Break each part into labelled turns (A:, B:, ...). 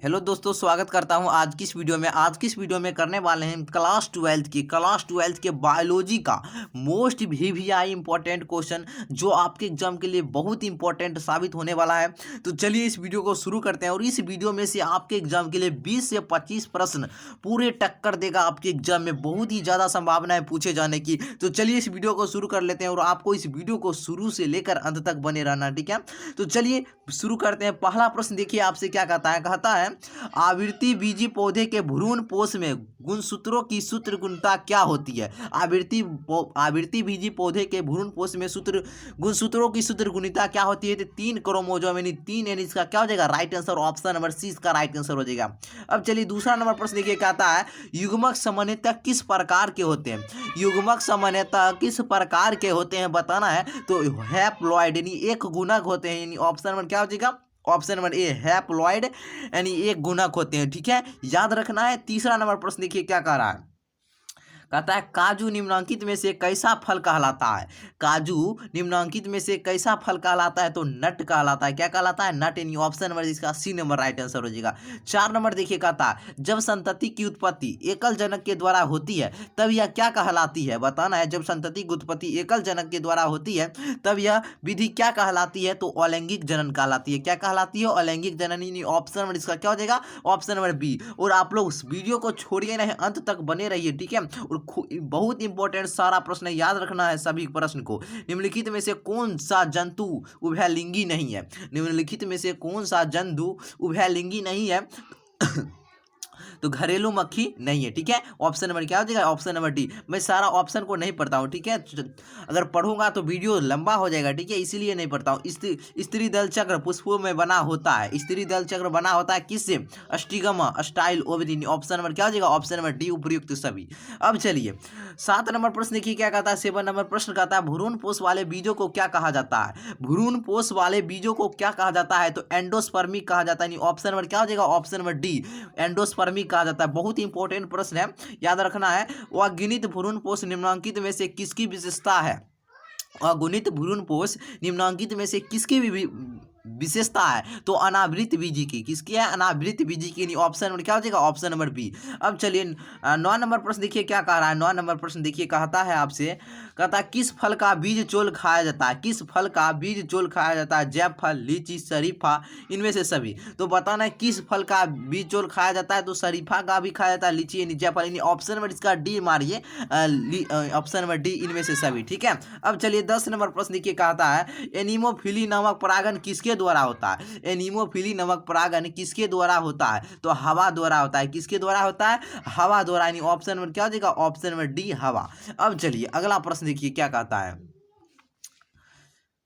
A: Hello दोस्तों, स्वागत करता हूं आज की इस वीडियो में। आज की इस वीडियो में करने वाले हैं क्लास ट्वेल्थ के बायोलॉजी का मोस्ट वीवीआई इंपॉर्टेंट क्वेश्चन, जो आपके एग्जाम के लिए बहुत इंपॉर्टेंट साबित होने वाला है। तो चलिए इस वीडियो को शुरू करते हैं। और इस वीडियो में से आपके एग्जाम के लिए 20 से 25 प्रश्न पूरे टक्कर देगा। आपके एग्जाम में बहुत ही ज़्यादा संभावना है पूछे जाने की। तो चलिए इस वीडियो को शुरू कर लेते हैं और आपको इस वीडियो को शुरू से लेकर अंत तक बने रहना, ठीक है। तो चलिए शुरू करते हैं। पहला प्रश्न देखिए आपसे क्या कहता है आवृत्ति बीजी पौधे के भ्रूण पोष में गुणसूत्रों की सूत्र गुणता क्या होती है। आवृत्ति बीजी पौधे के भ्रूण पोष में गुणसूत्रों की सूत्र गुणिता क्या होती है। तो 3 क्रोमोसोम यानी 3, यानी इसका क्या हो जाएगा right answer. Option number C इसका राइट आंसर हो जाएगा। अब चलिए दूसरा नंबर प्रश्न देखिए, कहता है युग्मक सामान्यतः किस प्रकार के होते हैं। युग्मक सामान्यतः किस प्रकार के होते हैं बताना है। तो हैप्लॉइड यानी एक गुणक होते हैं। यानी ऑप्शन नंबर क्या हो जाएगा, ऑप्शन नंबर ए हैप्लॉइड यानी एक गुणक होते हैं, ठीक है, याद रखना है। तीसरा नंबर प्रश्न देखिए क्या कह रहा है, कहता है काजू निम्नलिखित में से कैसा फल कहलाता है। काजू निम्नलिखित में से कैसा फल कहलाता है। तो नट कहलाता है। क्या कहलाता है, नट। यानी ऑप्शन नंबर इसका सी नंबर राइट आंसर हो जाएगा। 4 नंबर देखिए, कहता है जब संतति की उत्पत्ति एकल जनक के द्वारा होती है तब यह क्या कहलाती है। बताना है जब संतति की उत्पत्ति एकल जनक के द्वारा होती है तब यह विधि क्या कहलाती है। तो अलैंगिक जनन कहलाती है। क्या कहलाती है, अलैंगिक जनन। यानी ऑप्शन नंबर इसका क्या हो जाएगा, ऑप्शन नंबर बी। और आप लोग उस वीडियो को छोड़िए नहीं, अंत तक बने रहिए, ठीक है। और बहुत इंपॉर्टेंट सारा प्रश्न है, याद रखना है सभी प्रश्न को। निम्नलिखित में से कौन सा जंतु उभयलिंगी नहीं है। निम्नलिखित में से कौन सा जंतु उभयलिंगी नहीं है। तो घरेलू मक्खी नहीं है, ठीक है। ऑप्शन नंबर क्या हो जाएगा, ऑप्शन नंबर डी। मैं सारा ऑप्शन को नहीं पढ़ता हूँ, ठीक है। अगर पढ़ूंगा तो वीडियो लंबा हो जाएगा, ठीक है, इसीलिए नहीं पढ़ता हूँ। स्त्री दल चक्र पुष्पों में बना होता है। स्त्री दल चक्र बना होता है किससे, अस्टिगमा स्टाइल ओवरिन। ऑप्शन नंबर क्या हो जाएगा, ऑप्शन नंबर डी उपयुक्त सभी। अब चलिए 7 नंबर प्रश्न देखिए क्या कहता है। 7 नंबर प्रश्न कहता है भ्रूण पोष वाले बीजों को क्या कहा जाता है। भ्रूण पोष वाले बीजों को क्या कहा जाता है। तो एंडोस्पर्मिक कहा जाता है। ऑप्शन नंबर क्या हो जाएगा, ऑप्शन नंबर डी एंडोस्पर्मिक कहा जाता है। बहुत इंपॉर्टेंट प्रश्न है, याद रखना है। अगुणित भ्रूणपोष निम्नलिखित में से किसकी विशेषता है। अगुणित भ्रूणपोष निम्नलिखित में से किसकी विशेषता है। तो अनावृत बीजी की। किसकी है, अनावृत बीजी की। ऑप्शन नंबर क्या हो जाएगा, ऑप्शन नंबर बी। अब चलिए 9 नंबर प्रश्न देखिए क्या कह रहा है। 9 नंबर प्रश्न देखिए कहता है आपसे, कहता है किस फल का बीज चोल खाया जाता है। किस फल का बीज चोल खाया जाता है। जायफल, लीची, शरीफा, इनमें से सभी। तो बताना है किस फल का बीज चोल खाया जाता है। तो शरीफा का भी खाया जाता है, लीची यानी जायफल। यानी ऑप्शन नंबर इसका डी मारिए, ऑप्शन नंबर डी इनमें से सभी, ठीक है। अब चलिए 10 नंबर प्रश्न देखिए कहता है एनीमोफिली नामक परागण किसके द्वारा होता है। एनीमोफिली नामक परागण किसके द्वारा होता है। तो हवा द्वारा होता है। किसके द्वारा होता है, हवा द्वारा। यानी ऑप्शन नंबर क्या हो जाएगा, ऑप्शन नंबर डी हवा। अब चलिए अगला प्रश्न देखिए क्या कहता है।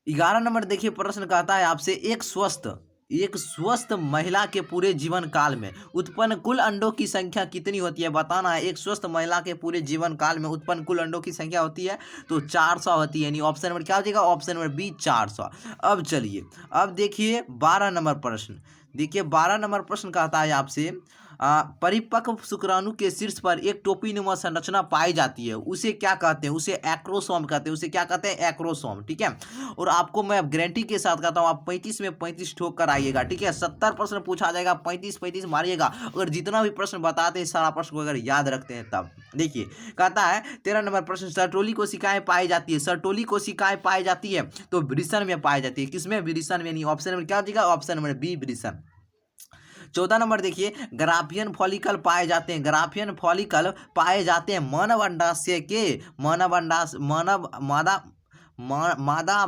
A: 11 नंबर देखिए प्रश्न कहता है आपसे एक स्वस्थ महिला के पूरे जीवन काल में उत्पन्न कुल अंडों की संख्या कितनी होती है। बताना है एक स्वस्थ महिला के पूरे जीवन काल में उत्पन्न कुल अंडों की संख्या होती है। तो 400 होती है। यानी ऑप्शन नंबर क्या हो जाएगा, ऑप्शन नंबर बी 400। अब चलिए अब देखिए 12 नंबर प्रश्न। देखिए 12 नंबर प्रश्न कहता है आपसे परिपक्व शुक्राणु के शीर्ष पर एक टोपीनुमा संरचना पाई जाती है, उसे क्या कहते हैं। उसे एक्रोसोम कहते हैं। उसे क्या कहते हैं, एक्रोसोम, ठीक है। और आपको मैं गारंटी के साथ कहता हूँ आप 35 में 35 ठोक कर आइएगा, ठीक है। 70 प्रश्न पूछा जाएगा, 35 मारिएगा। अगर जितना भी प्रश्न बताते हैं सारा प्रश्न को अगर याद रखते हैं तब। देखिए कहता है 13 नंबर प्रश्न, सर्टोली कोशिकाएं पाई जाती है। सर्टोली कोशिकाएं पाई जाती है तो वृषण में पाई जाती है। किसमें, वृषण में। यानी ऑप्शन नंबर क्या हो जाएगा, ऑप्शन नंबर बी वृषण। 14 नंबर देखिए ग्राफियन फॉलिकल पाए जाते हैं। ग्राफियन फॉलिकल पाए जाते हैं मानव अंडाशय के मादा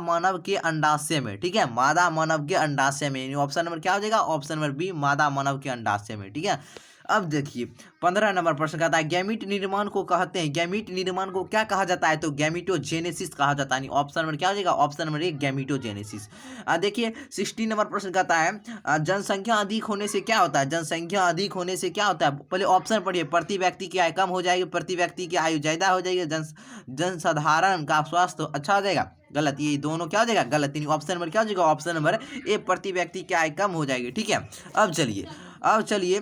A: मानव के अंडाशय में, ठीक है। मादा मानव के अंडाशय में। ऑप्शन नंबर क्या हो जाएगा, ऑप्शन नंबर बी मादा मानव के अंडाशय में, ठीक है। अब देखिए 15 नंबर प्रश्न कहता है गैमीट निर्माण को कहते हैं। गैमीट निर्माण को क्या कहा जाता है। तो गैमीटोजेनेसिस कहा जाता है। ऑप्शन नंबर क्या हो जाएगा, ऑप्शन नंबर ए गैमीटोजेनेसिस। देखिए 16 नंबर प्रश्न कहता है जनसंख्या अधिक होने से क्या होता है। जनसंख्या अधिक होने से क्या होता है। पहले ऑप्शन पढ़िए, प्रति व्यक्ति की आय कम हो जाएगी, प्रति व्यक्ति की आयु ज्यादा हो जाएगी, जनसाधारण का स्वास्थ्य अच्छा हो जाएगा। गलत, ये दोनों क्या हो जाएगा, गलत। ऑप्शन नंबर क्या हो जाएगा, ऑप्शन नंबर ए प्रति व्यक्ति की आय कम हो जाएगी, ठीक है। अब चलिए अब चलिए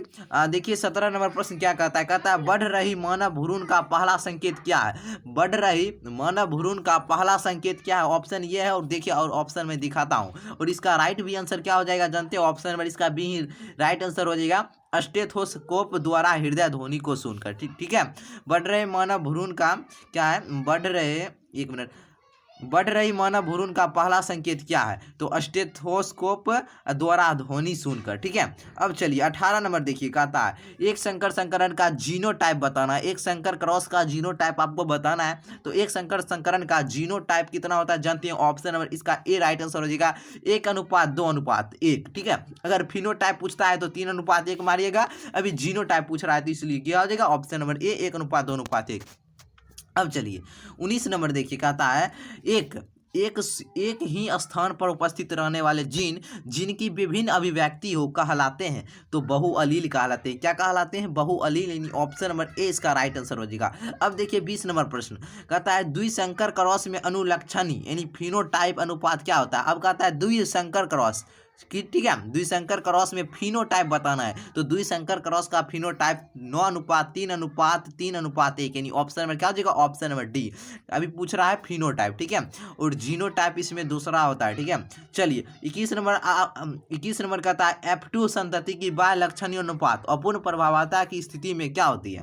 A: देखिए 17 नंबर प्रश्न क्या कहता है। कहता है बढ़ रही मानव भ्रूण का पहला संकेत क्या है। बढ़ रही मानव भ्रूण का पहला संकेत क्या है। ऑप्शन ये है और देखिए और ऑप्शन में दिखाता हूँ और इसका राइट भी आंसर क्या हो जाएगा जानते हो। ऑप्शन नंबर इसका बी राइट आंसर हो जाएगा स्टेथोस्कोप द्वारा हृदय ध्वनि को सुनकर। ठीक है। बढ़ रहे मानव भ्रूण का क्या है। बढ़ रहे एक मिनट बढ़ रही मानव भ्रूण का पहला संकेत क्या है। तो स्टेथोस्कोप द्वारा ध्वनि सुनकर। ठीक है। अब चलिए 18 नंबर देखिए कहता है एक संकर संकरण का जीनोटाइप बताना है। एक संकर क्रॉस का जीनोटाइप आपको बताना है। तो एक संकर संकरण का जीनोटाइप कितना होता है जानते हैं। ऑप्शन नंबर इसका ए राइट आंसर हो जाएगा 1:2:1। ठीक है। अगर फिनोटाइप पूछता है तो 3:1 मारिएगा। अभी जीनोटाइप पूछ रहा है तो इसलिए क्या हो जाएगा ऑप्शन नंबर ए 1:2:1। अब चलिए 19 नंबर देखिए कहता है एक एक एक ही स्थान पर उपस्थित रहने वाले जीन जिनकी विभिन्न अभिव्यक्ति हो कहलाते हैं। तो बहुअलील कहलाते हैं। क्या कहलाते हैं। बहुअलील। यानी ऑप्शन नंबर ए इसका राइट आंसर हो जाएगा। अब देखिए 20 नंबर प्रश्न कहता है द्विसंकर क्रॉस में अनुलक्षणी यानी फिनोटाइप अनुपात क्या होता है। अब कहता है द्विसंकर क्रॉस ठीक है। द्विसंकर क्रॉस में फिनोटाइप बताना है। तो द्विसंकर क्रॉस का फिनोटाइप 9:3:3:1 यानी ऑप्शन नंबर क्या हो जाएगा ऑप्शन नंबर डी। अभी पूछ रहा है फिनोटाइप। ठीक है। और जीनोटाइप इसमें दूसरा होता है। ठीक है। चलिए 21 नंबर कहता है F2 संतति की बाह्य लक्षणीय अनुपात अपूर्ण प्रभावता की स्थिति में क्या होती है।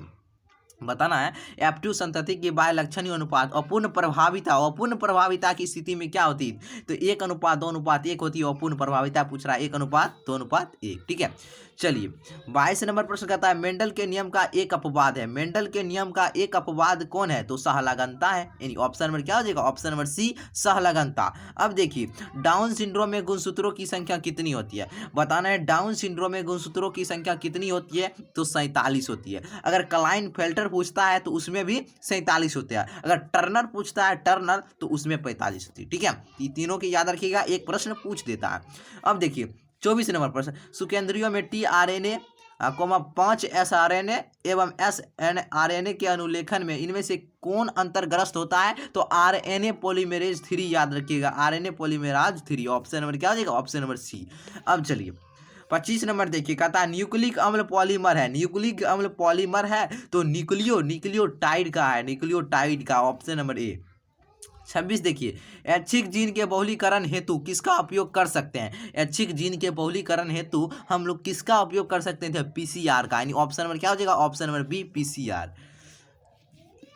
A: बताना है F2 संतति की बाह्य लक्षणीय अनुपात अपूर्ण प्रभाविता की स्थिति में क्या होती है। तो 1:2:1 होती है अपूर्ण प्रभाविता। पूछ रहा है 1:2:1। ठीक है। चलिए 22 नंबर प्रश्न कहता है मेंडल के नियम का एक अपवाद है। मेंडल के नियम का एक अपवाद कौन है। तो सहलगनता है। यानी ऑप्शन नंबर क्या हो जाएगा ऑप्शन नंबर सी सहलगनता। अब देखिए डाउन सिंड्रोम में गुणसूत्रों की संख्या कितनी होती है। बताना है डाउन सिंड्रोम में गुणसूत्रों की संख्या कितनी होती है। तो 47 होती है। अगर क्लाइनफेल्टर पूछता है तो उसमें भी 47 होते हैं। अगर टर्नर पूछता है टर्नर तो उसमें 45 होती है। ठीक है। ये तीनों की याद रखिएगा एक प्रश्न पूछ देता है। अब देखिए 24 नंबर प्रश्न सुकेंद्रियों में tRNA, 5 sRNA एवं sNRNA के अनुलेखन में इनमें से कौन अंतर्ग्रस्त होता है। तो RNA पॉलीमरेज 3 याद रखिएगा RNA पॉलीमरेज 3। ऑप्शन नंबर क्या हो जाएगा ऑप्शन नंबर सी। अब चलिए 25 नंबर देखिए कहता है न्यूक्लिक अम्ल पॉलीमर है। न्यूक्लिक अम्ल पॉलीमर है तो न्यूक्लियोटाइड का है। न्यूक्लियोटाइड का ऑप्शन नंबर ए। 26 देखिए ऐच्छिक जीन के बहुलीकरण हेतु किसका उपयोग कर सकते हैं। ऐच्छिक जीन के बहुलीकरण हेतु हम लोग किसका उपयोग कर सकते थे। PCR का। यानी ऑप्शन नंबर क्या हो जाएगा ऑप्शन नंबर बी PCR।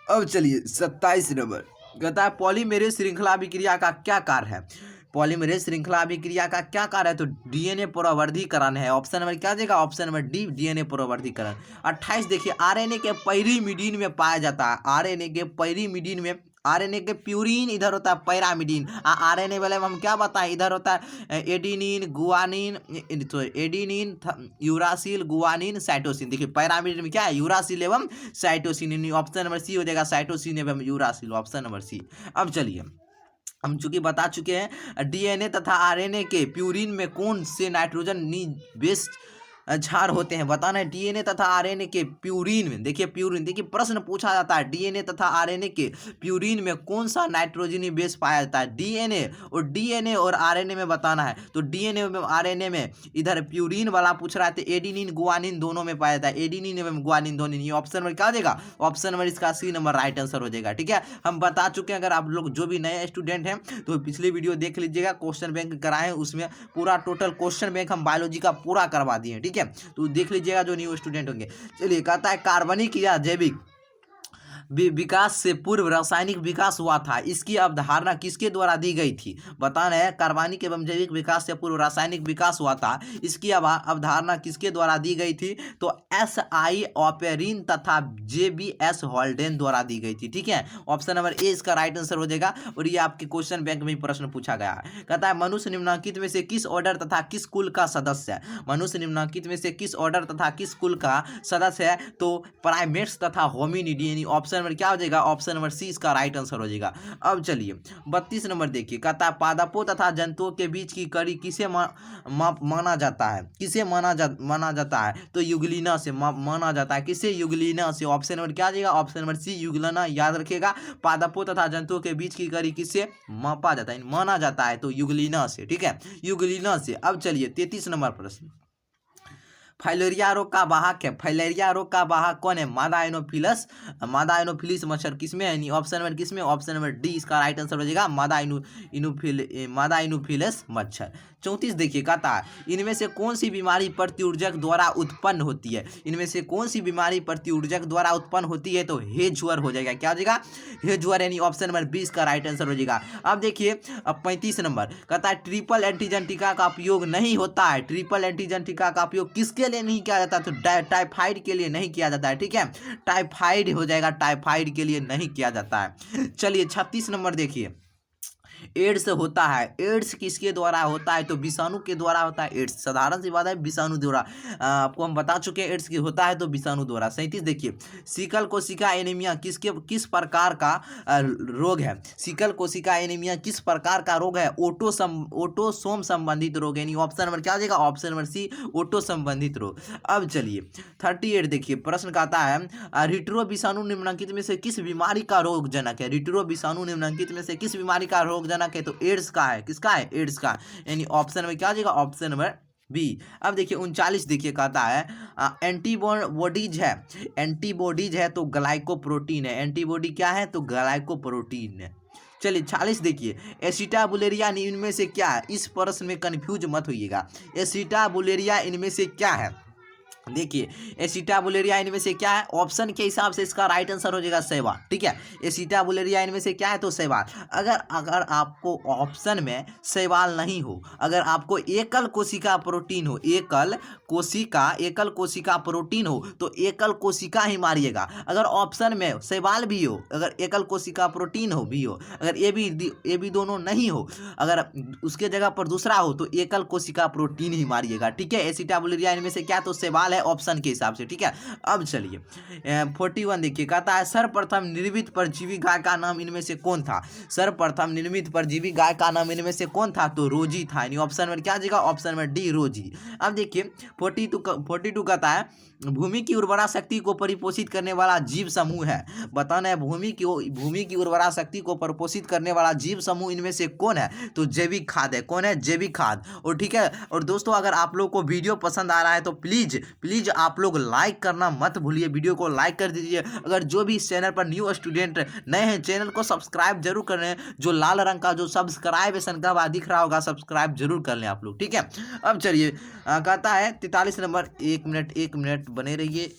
A: अब चलिए 27 नंबर कहता है पॉलीमेरेज श्रृंखला अभिक्रिया का क्या कार्य है। पॉलीमरेज श्रृंखला अभिक्रिया का क्या कार्य है। तो DNA पुनर्वर्धीकरण है। ऑप्शन नंबर क्या देगा ऑप्शन नंबर डी DNA पुनर्वर्धीकरण। 28 देखिए RNA के पैरीमिडीन में पाया जाता है। RNA के पैरीमिडीन में RNA के प्यूरिन इधर होता है पैरामिडीन। RNA वाले में हम क्या बताएं इधर होता है adenine guanine adenine uracil guanine cytosine. देखिए पैरामिडीन में क्या है यूरासिल एवं साइटोसिन। ऑप्शन नंबर सी हो जाएगा साइटोसिन एवं यूरासिल ऑप्शन नंबर सी। अब चलिए हम चूंकि बता चुके हैं DNA तथा RNA के प्यूरिन में कौन से नाइट्रोजन बेस क्षार होते हैं। बताना है DNA तथा RNA के प्यूरिन में। देखिए प्यूरिन देखिए प्रश्न पूछा जाता है DNA तथा RNA के प्यूरिन में कौन सा नाइट्रोजनी बेस पाया जाता है। DNA और RNA में बताना है। तो DNA में RNA में इधर प्यूरिन वाला पूछ रहा है तो एडिनिन गुआनिन दोनों में पाया जाता है। एडिनिन एवं गुआनिन दोनों। ये ऑप्शन नंबर क्या हो जाएगा ऑप्शन नंबर इसका सी नंबर राइट आंसर हो जाएगा। ठीक है। हम बता चुके हैं अगर आप लोग जो भी नए स्टूडेंट हैं तो पिछले वीडियो देख लीजिएगा क्वेश्चन बैंक कराए उसमें पूरा टोटल क्वेश्चन बैंक हम बायोलॉजी का पूरा करवा दिए। ठीक है। तो देख लीजिएगा जो न्यू स्टूडेंट होंगे। चलिए कहता है कार्बनिक या जैविक विकास से पूर्व रासायनिक विकास हुआ था। इसकी अवधारणा किसके द्वारा दी गई थी। बताना है कार्बनिक एवं जैविक विकास से पूर्व रासायनिक विकास हुआ था। इसकी अवधारणा किसके द्वारा दी गई थी। तो SI ऑपेरिन तथा JBS हॉल्डेन द्वारा दी गई थी। ठीक है। ऑप्शन नंबर ए इसका राइट आंसर हो जाएगा। और ये आपके क्वेश्चन बैंक में प्रश्न पूछा गया है। कहता है मनुष्य निम्नलिखित में से किस ऑर्डर तथा किस कुल का सदस्य है। मनुष्य निम्नलिखित में से किस ऑर्डर तथा किस कुल का सदस्य है। तो प्राइमेट्स तथा होमिनिडी। यानी ऑप्शन नंबर क्या हो जाएगा ऑप्शन नंबर सी इसका राइट आंसर हो जाएगा। अब चलिए 32 नंबर देखिए कहता है पादपों तथा जंतुओं के बीच की कड़ी किसे माना जाता है। किसे माना जाता है। तो युगलिना से माना जाता है। किसे युगलिना से। ऑप्शन नंबर क्या आ जाएगा ऑप्शन नंबर सी युगलिना याद रखिएगा। पादपों तथा जंतुओं के बीच की कड़ी किससे मापा जाता है माना जाता है। तो युगलिना से। ठीक है युगलिना से। अब चलिए 33 नंबर प्रश्न फाइलेरिया रोग का वाहक है, फाइलेरिया रोग का वाहक कौन है? मादा एनोफिलस, मादा एनोफिलिस मच्छर किसमें है? ऑप्शन नंबर किसमें? ऑप्शन नंबर डी इसका राइट आंसर हो जाएगा, मादा एनोफिलस मच्छर। 34 देखिए, कहता है इनमें से कौन सी बीमारी प्रतिऊर्जक द्वारा उत्पन्न होती है? इनमें से कौन सी बीमारी प्रतिऊर्जक द्वारा उत्पन्न होती है? तो हेजुअर हो जाएगा। क्या हो जाएगा? हेजुअर, यानी ऑप्शन नंबर 20 का राइट आंसर हो जाएगा। अब देखिए, अब 35 नंबर कहता है ट्रिपल एंटीजन टीका का उपयोग नहीं होता है। ट्रिपल एंटीजन टीका का उपयोग किसके लिए नहीं किया जाता? तो टाइफाइड के लिए नहीं किया जाता है। ठीक है, टाइफाइड हो जाएगा, टाइफाइड के लिए नहीं किया जाता है। चलिए 36 नंबर देखिए, एड्स होता है, एड्स किसके द्वारा होता है? तो विषाणु के द्वारा होता है। एड्स साधारण सी बात है, विषाणु द्वारा। आपको हम बता चुके हैं एड्स की होता है तो विषाणु द्वारा। 37 देखिए, सिकल कोशिका एनीमिया किस प्रकार का रोग है? सिकल कोशिका एनीमिया किस प्रकार का रोग है? ओटोसोम संबंधित रोग, यानी ऑप्शन नंबर क्या हो जाएगा? ऑप्शन नंबर सी, ओटो संबंधित रोग। अब चलिए 38 देखिए, प्रश्न कहता है रिट्रो विषाणु निम्नलिखित में से किस बीमारी का रोगजनक है? रिट्रो विषाणु निम्नलिखित में से किस बीमारी का रोगजनक है? तो एड्स का है। किसका है? एड्स का, यानी ऑप्शन में क्या आ जाएगा? Option number B. अब देखिए 39 देखिए, कहता है एंटीबॉडीज है, एंटीबॉडीज है तो ग्लाइकोप्रोटीन है। एंटीबॉडी क्या है? तो ग्लाइकोप्रोटीन है। चलिए 40 देखिए, एसिटाबुलेरिया इनमें से क्या है? इस प्रश्न में कंफ्यूज मत होइएगा। एसिटाबुलेरिया इनमें से क्या है? देखिए, एसिटाबुलेरिया इनमें से क्या है? ऑप्शन के हिसाब से इसका राइट आंसर हो जाएगा शैवाल। ठीक है, एसिटाबुलेरिया इनमें से क्या है? तो शैवाल। अगर आपको ऑप्शन में शैवाल नहीं हो, अगर आपको एकल कोशिका प्रोटीन हो, एकल कोशिका प्रोटीन हो, तो एकल कोशिका ही मारिएगा। अगर ऑप्शन में शैवाल भी हो, अगर एकल कोशिका प्रोटीन हो भी हो, अगर ये भी दोनों नहीं हो, अगर उसके जगह पर दूसरा हो, तो एकल कोशिका प्रोटीन ही मारिएगा। ठीक है, एसिटाबुलेरिया इनमें से क्या? तो शैवाल है, ऑप्शन के हिसाब से। ठीक है, अब चलिए 41 देखिए, कहता है सर्वप्रथम निर्मित परजीवी गाय का नाम इनमें से कौन था? सर्वप्रथम निर्मित परजीवी गाय का नाम इनमें से कौन था? तो रोजी था, यानी ऑप्शन में क्या जाएगा? ऑप्शन में डी, रोजी। अब देखिए 42 कहता है भूमि की उर्वरा शक्ति को परिपोषित करने वाला जीव समूह है। बताना है भूमि की उर्वरा शक्ति को परिपोषित करने वाला जीव समूह इनमें से कौन है? तो जैविक खाद है। कौन है? जैविक खाद। और ठीक है, और दोस्तों अगर आप लोग को वीडियो पसंद आ रहा है तो प्लीज आप लोग लाइक करना मत भूलिए, वीडियो को लाइक कर दीजिए। अगर जो भी इस चैनल पर न्यू स्टूडेंट नए हैं, चैनल को सब्सक्राइब जरूर कर लें। जो लाल रंग का जो सब्सक्राइबेशन का बाद दिख रहा होगा, सब्सक्राइब जरूर कर लें आप लोग। ठीक है, अब चलिए कहता है 43 नंबर, एक मिनट बने रहिए।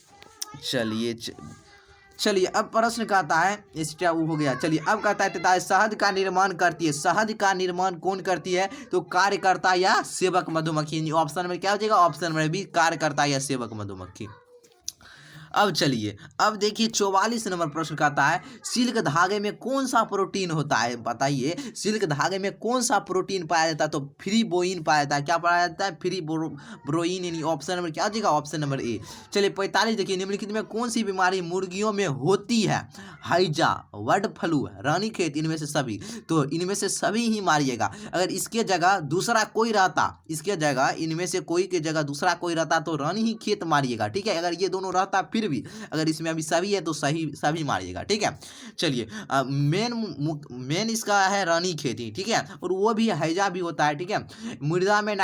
A: चलिए अब प्रश्न कहता है, इसका वो हो गया। चलिए अब कहता है 43, शहद का निर्माण करती है। शहद का निर्माण कौन करती है? तो कार्यकर्ता या सेवक मधुमक्खी। ऑप्शन में क्या हो जाएगा? ऑप्शन में भी, कार्यकर्ता या सेवक मधुमक्खी। अब चलिए, अब देखिए 44 नंबर प्रश्न कहता है सिल्क धागे में कौन सा प्रोटीन होता है? बताइए, सिल्क धागे में कौन सा प्रोटीन पाया जाता है? तो फ्री बोइन पाया जाता है। क्या पाया जाता है? फ्री ब्रोइन, यानी ऑप्शन नंबर क्या हो जाएगा? Option number A. चलिए 45 देखिए, निम्नलिखित में कौन सी बीमारी मुर्गियों में होती है? हैजा, बर्ड फ्लू, रानीखेत, इनमें से सभी। तो इनमें से सभी ही मारिएगा। अगर इसके जगह दूसरा कोई रहता, इसके जगह इनमें से कोई के जगह दूसरा कोई रहता तो रानी ही खेत मारिएगा। ठीक है, अगर ये दोनों रहता फिर भी, अगर इसमें अभी सभी है तो सभी मारिएगा। ठीक है, चलिए मेन इसका है रानी खेती। ठीक है, और वो भी हैजा भी होता है। ठीक है, मृदा में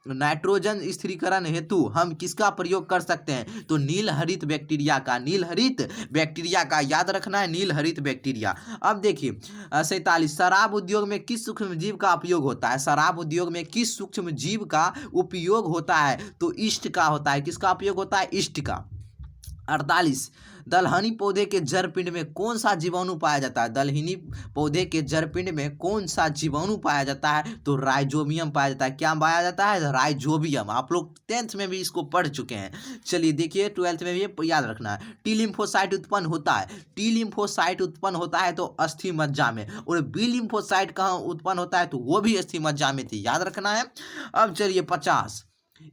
A: नाइट्रोजन स्थिरीकरण हेतु हम किसका प्रयोग कर सकते हैं? तो नील हरित बैक्टीरिया का याद रखना है, नील हरित बैक्टीरिया। अब देखिए 47, शराब उद्योग में किस सूक्ष्म जीव का उपयोग होता है? शराब उद्योग में किस सूक्ष्म जीव का उपयोग होता है? तो ईस्ट का होता है। किसका उपयोग होता है? ईस्ट का। 48, दलहनी पौधे के जड़ पिंड में कौन सा जीवाणु पाया जाता है? दलहनी पौधे के जड़ पिंड में कौन सा जीवाणु पाया जाता है? तो राइजोबियम पाया जाता है। क्या पाया जाता है? राइजोबियम। आप लोग 10th में भी इसको पढ़ चुके हैं। चलिए देखिए 12th में भी याद रखना है। टी लिम्फोसाइट उत्पन्न होता है। टी लिम्फोसाइट उत्पन्न होता है तो अस्थि मज्जा में, और बी लिम्फोसाइट कहाँ उत्पन्न होता है? तो वो भी अस्थि मज्जा में थी, याद रखना है। अब चलिए 50,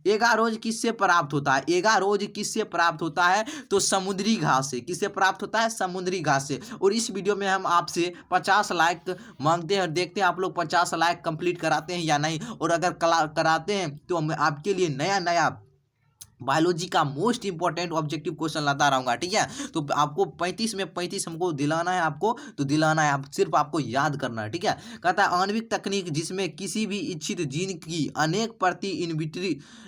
A: एगारोज किससे प्राप्त होता है? एगारोज किससे प्राप्त होता है? तो समुद्री घास से। किससे प्राप्त होता है? समुद्री घास से। और इस वीडियो में हम आपसे 50 लाइक मांगते हैं और देखते हैं आप लोग 50 लाइक कंप्लीट कराते हैं या नहीं। और अगर कराते हैं तो हम आपके लिए नया बायोलॉजी का मोस्ट इंपॉर्टेंट ऑब्जेक्टिव क्वेश्चन लाता रहूंगा, ठीक है। तो आपको 35 में 35 हमको दिलाना है, आपको तो दिलाना है, आप सिर्फ आपको याद करना है, ठीक है। कहता है आणविक तकनीक जिसमें किसी भी इच्छित जीन की अनेक प्रति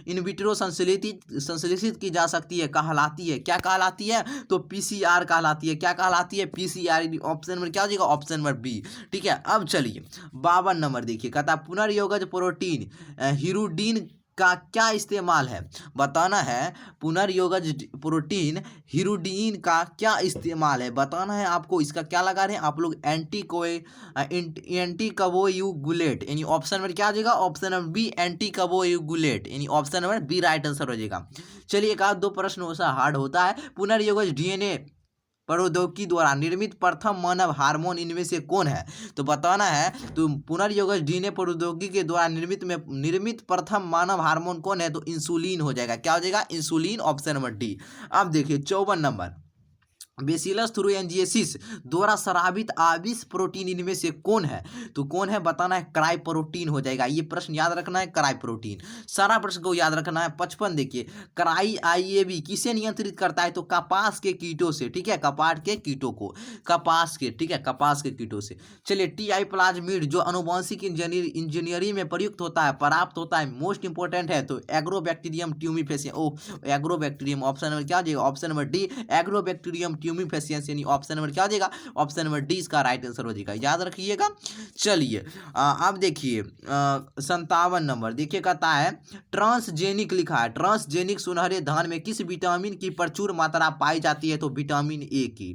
A: इनविट्रो संश्लेषित की जा सकती है कहलाती है, क्या कहलाती है, तो पीसीआर कहलाती है। क्या कहलाती है, पीसीआर। ऑप्शन नंबर क्या हो जाएगा, ऑप्शन नंबर बी, ठीक है। अब चलिए 52 नंबर देखिए, कहता है पुनर्योगज प्रोटीन हिरुडीन का क्या इस्तेमाल है, बताना है। पुनर्योगज प्रोटीन हिरुडीन का क्या इस्तेमाल है, बताना है आपको। इसका क्या लगा रहे हैं आप लोग, एंटीकवोयुगुलेट, यानी ऑप्शन नंबर क्या आ जाएगा, ऑप्शन नंबर बी एंटीकवोयुगुलेट, यानी option number B right answer हो जाएगा। चलिए एक आध दो प्रश्न ऐसा हार्ड होता है। पुनर्योगज डीएनए प्रौद्योगिकी द्वारा निर्मित प्रथम मानव हार्मोन इनमें से कौन है, तो बताना है। तो पुनर्योगज डीएनए प्रौद्योगिकी के द्वारा निर्मित प्रथम मानव हार्मोन कौन है, तो इंसुलिन हो जाएगा। क्या हो जाएगा, इंसुलिन, ऑप्शन नंबर डी। अब देखिए 54 नंबर, बेसिलस थ्रूएंजिएसिस द्वारा स्रावित आविष प्रोटीन इनमें से कौन है, तो कौन है, बताना है। क्राई प्रोटीन हो जाएगा। ये प्रश्न याद रखना है, क्राई प्रोटीन, सारा प्रश्न को याद रखना है। 55 देखिए, क्राई आईएबी किसे नियंत्रित करता है, तो कपास के कीटों से, ठीक है, कपास के कीटों को, कपास के, ठीक है, कपास के कीटों से। चलिए टीआई प्लाज्मिड जो अनुवांशिक इंजीनियरिंग में प्रयुक्त होता है, प्राप्त होता है, मोस्ट इंपॉर्टेंट है, तो agrobacterium tumefaciens, agrobacterium, option number क्या हो जाएगा, option number D agrobacterium tumefaciens, यानी ऑप्शन नंबर क्या हो जाएगा, ऑप्शन नंबर डी इसका राइट आंसर हो जाएगा, याद रखिएगा। चलिए अब देखिए 57 नंबर देखिए, कहता है ट्रांसजेनिक लिखा है, ट्रांसजेनिक सुनहरे धान में किस विटामिन की प्रचुर मात्रा पाई जाती है, तो विटामिन ए की।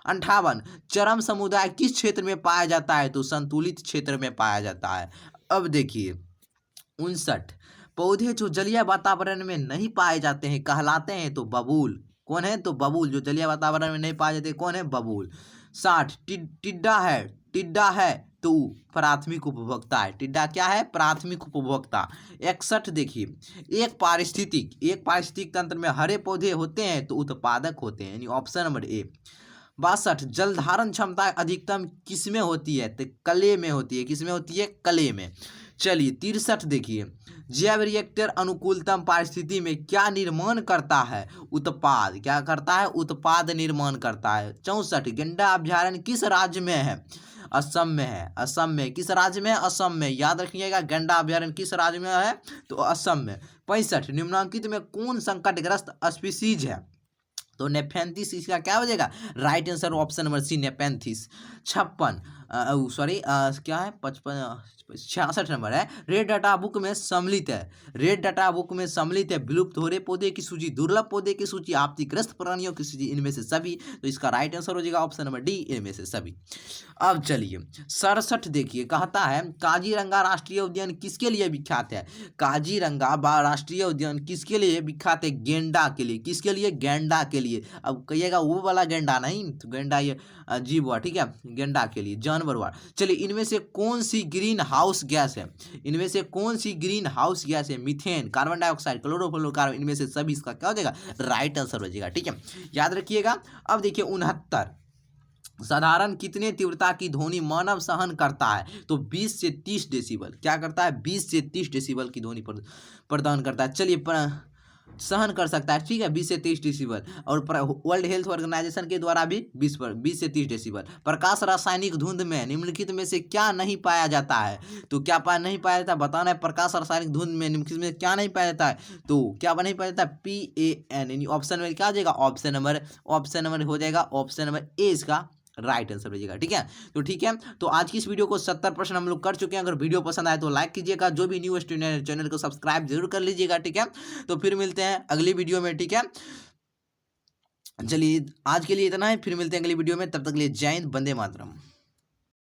A: 58 चरम समुदाय किस क्षेत्र में पाया जाता है, तो संतुलित क्षेत्र में पाया जाता है। अब देखिए 59 पौधे जो जलीय वातावरण में नहीं पाए जाते हैं कहलाते हैं, तो बबूल, कौन है, तो बबूल, जो जलीय वातावरण में नहीं पाए जाते कौन है, बबूल। 60 टिड्डा है तो प्राथमिक उपभोक्ता है, टिड्डा क्या है, प्राथमिक उपभोक्ता। 61 देखिए, एक पारिस्थितिक तंत्र में हरे पौधे होते हैं तो उत्पादक होते हैं, यानी ऑप्शन नंबर ए। 62 जल धारण क्षमता अधिकतम किसमें होती है, तो कले में होती है, किसमें होती है, कले में। चलिए 63 देखिए, जैव रिएक्टर अनुकूलतम परिस्थिति में क्या निर्माण करता है, उत्पाद, क्या करता है, उत्पाद निर्माण करता है। 64 गेंडा अभ्यारण्य किस राज्य में है, असम में है, असम में, किस राज्य में, असम में, याद रखिएगा गेंडा अभ्यारण्य किस राज्य में है, तो असम में। 65 निम्नलिखित में कौन संकटग्रस्त स्पीसीज है, तो नेपेंथिस इसका क्या हो जाएगा, right answer option number C nepenthes. 56 क्या है 66 नंबर है, रेड डाटा बुक में सम्मिलित है, रेड डाटा बुक में सम्मिलित है विलुप्त हो रहे पौधे की सूची, दुर्लभ पौधे की सूची, आपत्तिग्रस्त प्राणियों की सूची, इनमें से सभी, तो इसका राइट आंसर हो जाएगा ऑप्शन नंबर डी, इनमें से सभी। अब चलिए 67 देखिए, कहता है काजीरंगा राष्ट्रीय उद्यान किसके लिए विख्यात है, काजीरंगा राष्ट्रीय उद्यान किसके लिए विख्यात है, गेंडा के लिए, किसके लिए, गेंडा के लिए। अब कहिएगा वो वाला गेंडा नहीं, तो गेंडा ये जीव हुआ, ठीक है, गेंडा के लिए, जानवर हुआ। चलिए इनमें से कौन सी ग्रीन हाउस गैस है, इनमें से कौन सी ग्रीन हाउस गैस है, मीथेन, कार्बन डाइऑक्साइड, क्लोरोफ्लोरोकार्बन, इनमें से सभी इसका क्या हो जाएगा, राइट आंसर हो जाएगा, ठीक है, याद रखिएगा। अब देखिए 69 साधारण कितने तीव्रता की ध्वनि मानव सहन करता है, तो 20 से 30 डेसिबल, क्या करता है, 20 से 30 डेसिबल की ध्वनि प्रदान करता है। चलिए सहन कर सकता है, ठीक है, 20 से 30 डेसिबल, और वर्ल्ड हेल्थ ऑर्गेनाइजेशन के द्वारा भी 20 से 30 डेसिबल। प्रकाश रासायनिक धुंध में निम्नलिखित में से क्या नहीं पाया जाता है, तो क्या नहीं पाया जाता है, बताना है। प्रकाश रासायनिक धुंध में निम्नलिखित में क्या नहीं पाया जाता है, तो क्या नहीं पाया जाता है, PAN, यानी ऑप्शन नंबर क्या हो जाएगा, ऑप्शन नंबर हो जाएगा ऑप्शन नंबर ए इसका राइट आंसर हो जाएगा, ठीक है। तो ठीक है, तो आज की इस वीडियो को 70% हम लोग कर चुके हैं। अगर वीडियो पसंद आए तो लाइक कीजिएगा, जो भी न्यू स्टूडेंट है चैनल को सब्सक्राइब जरूर कर लीजिएगा, ठीक है। तो फिर मिलते हैं अगली वीडियो में, ठीक है। चलिए आज के लिए इतना है, फिर मिलते हैं अगली वीडियो में, तब तक के लिए जय हिंद, वंदे मातरम।